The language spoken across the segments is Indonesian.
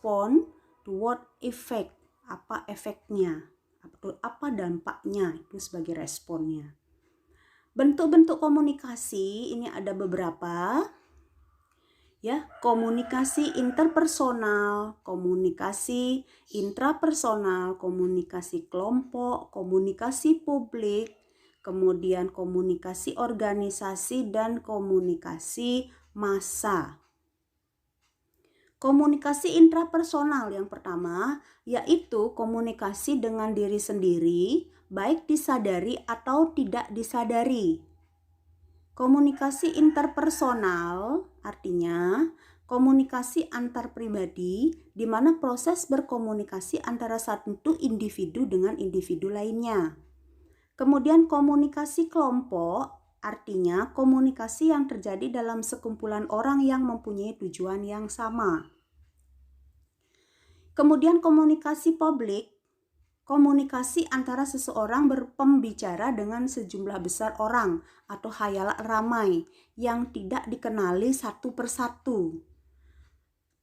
respond to what effect, apa efeknya, apa dampaknya, itu sebagai responnya. Bentuk-bentuk komunikasi ini ada beberapa. Ya, komunikasi interpersonal, komunikasi intrapersonal, komunikasi kelompok, komunikasi publik, kemudian komunikasi organisasi dan komunikasi massa. Komunikasi intrapersonal yang pertama yaitu komunikasi dengan diri sendiri, baik disadari atau tidak disadari. Komunikasi interpersonal artinya komunikasi antar pribadi di mana proses berkomunikasi antara satu individu dengan individu lainnya. Kemudian komunikasi kelompok artinya komunikasi yang terjadi dalam sekumpulan orang yang mempunyai tujuan yang sama. Kemudian komunikasi publik, komunikasi antara seseorang berpembicara dengan sejumlah besar orang atau khayal ramai yang tidak dikenali satu persatu.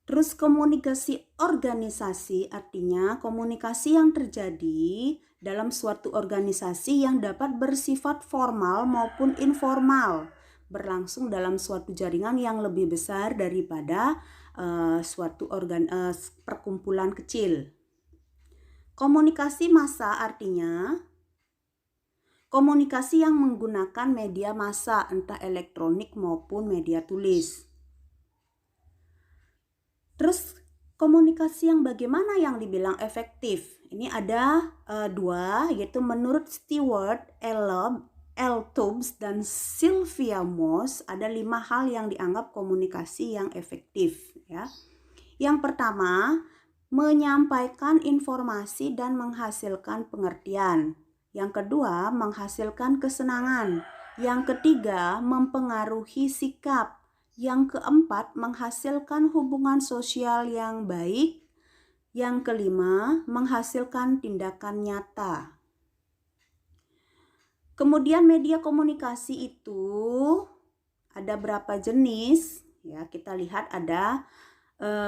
Terus komunikasi organisasi artinya komunikasi yang terjadi dalam suatu organisasi yang dapat bersifat formal maupun informal, berlangsung dalam suatu jaringan yang lebih besar daripada suatu perkumpulan kecil. Komunikasi massa artinya komunikasi yang menggunakan media massa entah elektronik maupun media tulis. Terus komunikasi yang bagaimana yang dibilang efektif? Ini ada dua, yaitu menurut Stewart, L. Tubbs, dan Sylvia Moss ada 5 hal yang dianggap komunikasi yang efektif. Ya. Yang pertama, menyampaikan informasi dan menghasilkan pengertian. Yang kedua, menghasilkan kesenangan. Yang ketiga, mempengaruhi sikap. Yang keempat, menghasilkan hubungan sosial yang baik. Yang kelima, menghasilkan tindakan nyata. Kemudian media komunikasi itu ada berapa jenis? Ya, kita lihat ada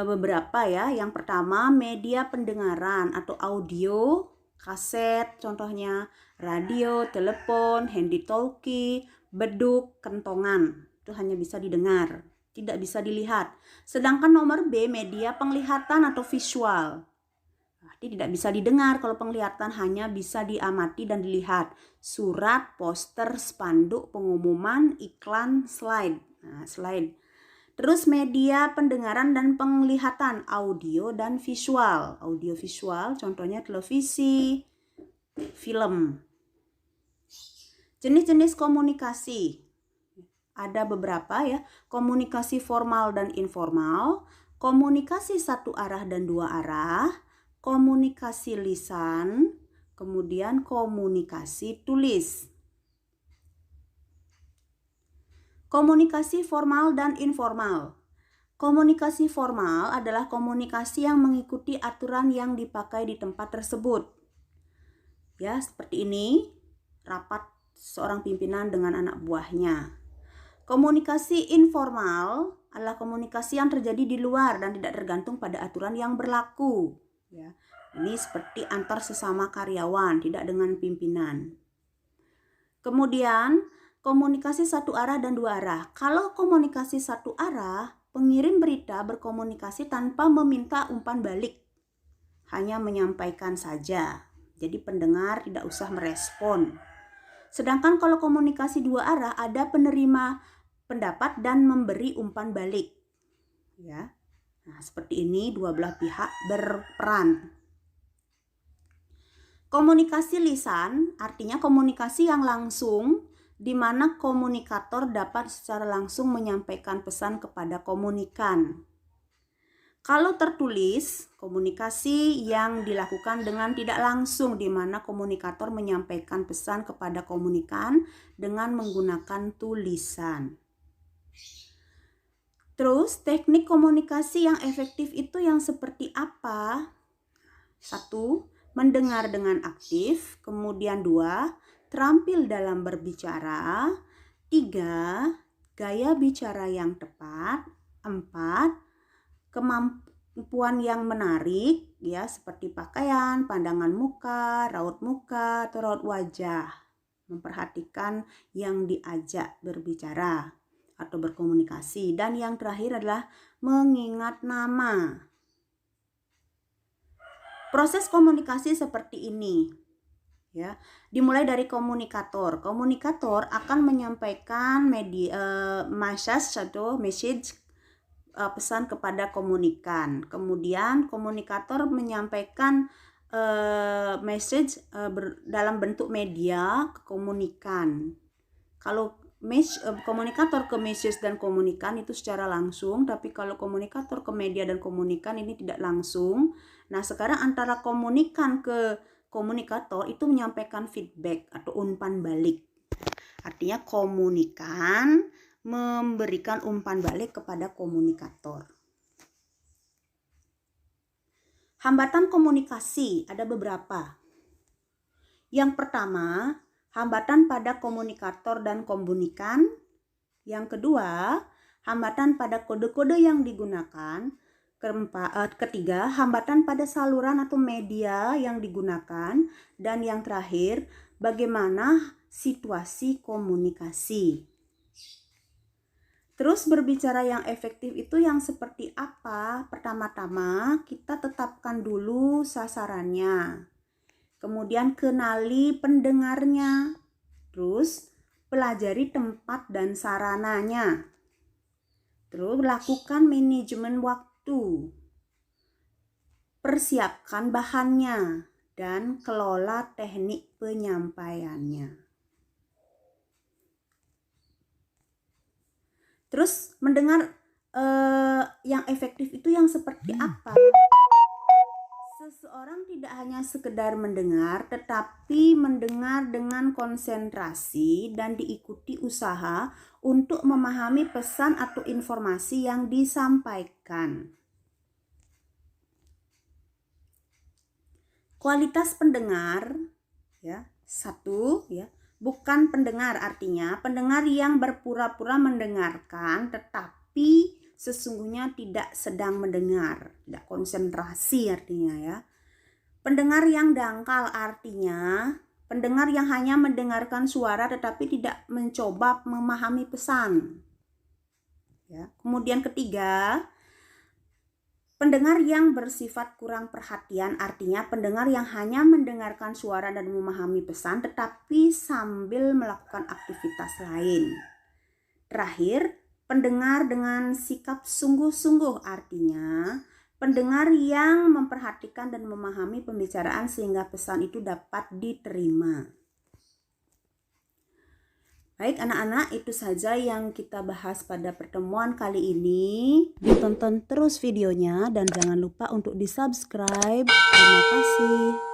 beberapa ya. Yang pertama media pendengaran atau audio, kaset contohnya, radio, telepon, handy-talkie, beduk, kentongan. Itu hanya bisa didengar, tidak bisa dilihat. Sedangkan nomor B media penglihatan atau visual. Berarti tidak bisa didengar, kalau penglihatan hanya bisa diamati dan dilihat. Surat, poster, spanduk, pengumuman, iklan, slide. Nah, slide. Terus media pendengaran dan penglihatan, audio dan visual. Audio visual contohnya televisi, film. Jenis-jenis komunikasi. Ada beberapa ya, komunikasi formal dan informal, komunikasi satu arah dan dua arah, komunikasi lisan, kemudian komunikasi tulis. Komunikasi formal dan informal. Komunikasi formal adalah komunikasi yang mengikuti aturan yang dipakai di tempat tersebut. Ya, seperti ini, rapat seorang pimpinan dengan anak buahnya. Komunikasi informal adalah komunikasi yang terjadi di luar dan tidak tergantung pada aturan yang berlaku. Ya, ini seperti antar sesama karyawan, tidak dengan pimpinan. Kemudian komunikasi satu arah dan dua arah. Kalau komunikasi satu arah, pengirim berita berkomunikasi tanpa meminta umpan balik, hanya menyampaikan saja. Jadi pendengar tidak usah merespon. Sedangkan kalau komunikasi dua arah, ada penerima pendapat dan memberi umpan balik. Ya. Nah, seperti ini dua belah pihak berperan. Komunikasi lisan artinya komunikasi yang langsung, di mana komunikator dapat secara langsung menyampaikan pesan kepada komunikan. Kalau tertulis, komunikasi yang dilakukan dengan tidak langsung, di mana komunikator menyampaikan pesan kepada komunikan dengan menggunakan tulisan. Terus, teknik komunikasi yang efektif itu yang seperti apa? 1. Mendengar dengan aktif. Kemudian 2. Terampil dalam berbicara. 3. Gaya bicara yang tepat. 4. pengampuan yang menarik ya, seperti pakaian, pandangan muka, raut muka atau raut wajah. Memperhatikan yang diajak berbicara atau berkomunikasi. Dan yang terakhir adalah mengingat nama. Proses komunikasi seperti ini ya, dimulai dari komunikator. Komunikator akan menyampaikan message atau pesan kepada komunikan. Kemudian komunikator menyampaikan message dalam bentuk media ke komunikan. Kalau komunikator ke message dan komunikan itu secara langsung, tapi kalau komunikator ke media dan komunikan ini tidak langsung. Nah, sekarang antara komunikan ke komunikator itu menyampaikan feedback atau umpan balik. Artinya komunikan memberikan umpan balik kepada komunikator. Hambatan komunikasi ada beberapa. Yang pertama, hambatan pada komunikator dan komunikan. Yang kedua, hambatan pada kode-kode yang digunakan. Ketiga, hambatan pada saluran atau media yang digunakan. Dan yang terakhir, bagaimana situasi komunikasi. Terus berbicara yang efektif itu yang seperti apa? Pertama-tama kita tetapkan dulu sasarannya. Kemudian kenali pendengarnya. Terus pelajari tempat dan sarananya. Terus lakukan manajemen waktu. Persiapkan bahannya dan kelola teknik penyampaiannya. Terus mendengar yang efektif itu yang seperti apa? Seseorang tidak hanya sekedar mendengar, tetapi mendengar dengan konsentrasi dan diikuti usaha untuk memahami pesan atau informasi yang disampaikan. Kualitas pendengar ya, satu ya, bukan pendengar, artinya pendengar yang berpura-pura mendengarkan tetapi sesungguhnya tidak sedang mendengar, tidak konsentrasi artinya ya. Pendengar yang dangkal artinya pendengar yang hanya mendengarkan suara tetapi tidak mencoba memahami pesan. Ya. Kemudian ketiga, pendengar yang bersifat kurang perhatian artinya pendengar yang hanya mendengarkan suara dan memahami pesan tetapi sambil melakukan aktivitas lain. Terakhir, pendengar dengan sikap sungguh-sungguh artinya pendengar yang memperhatikan dan memahami pembicaraan sehingga pesan itu dapat diterima. Baik anak-anak, itu saja yang kita bahas pada pertemuan kali ini. Ditonton terus videonya dan jangan lupa untuk di-subscribe. Terima kasih.